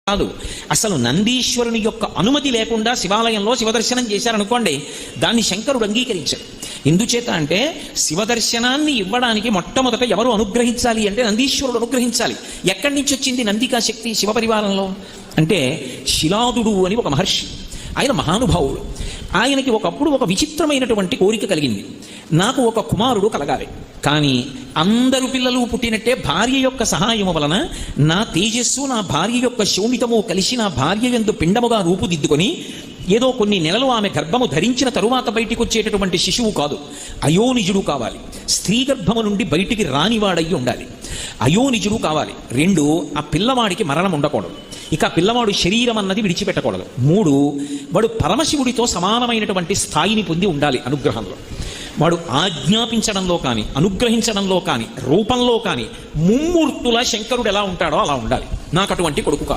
కాదు. అసలు నందీశ్వరుని యొక్క అనుమతి లేకుండా శివాలయంలో శివదర్శనం చేశారనుకోండి, దాన్ని శంకరుడు అంగీకరించాడు. ఎందుచేత అంటే శివదర్శనాన్ని ఇవ్వడానికి మొట్టమొదట ఎవరు అనుగ్రహించాలి అంటే నందీశ్వరుడు అనుగ్రహించాలి. ఎక్కడి నుంచి వచ్చింది నందికా శక్తి శివపరివారంలో అంటే శిలాదుడు అని ఒక మహర్షి, ఆయన మహానుభావుడు. ఆయనకి ఒకప్పుడు ఒక విచిత్రమైనటువంటి కోరిక కలిగింది, నాకు ఒక కుమారుడు కలగాలి, కానీ అందరు పిల్లలు పుట్టినట్టే భార్య యొక్క సహాయము వలన నా తేజస్సు నా భార్య యొక్క శోణితము కలిసి నా భార్య యందు పిండముగా రూపుదిద్దుకొని ఏదో కొన్ని నెలలు ఆమె గర్భము ధరించిన తరువాత బయటికి వచ్చేటటువంటి శిశువు కాదు, అయోనిజుడు కావాలి. స్త్రీ గర్భము నుండి బయటికి రానివాడయ్యి ఉండాలి, అయోనిజుడు కావాలి. 2, ఆ పిల్లవాడికి మరణం ఉండకూడదు, ఇక పిల్లవాడు శరీరం అన్నది విడిచిపెట్టకూడదు. 3, వాడు పరమశివుడితో సమానమైనటువంటి స్థాయిని పొంది ఉండాలి అనుగ్రహంలో. వాడు ఆజ్ఞాపించడంలో కానీ అనుగ్రహించడంలో కానీ రూపంలో కానీ ముమ్మూర్తుల శంకరుడు ఎలా ఉంటాడో అలా ఉండాలి. నాకు అటువంటి కొడుకు కావాలి.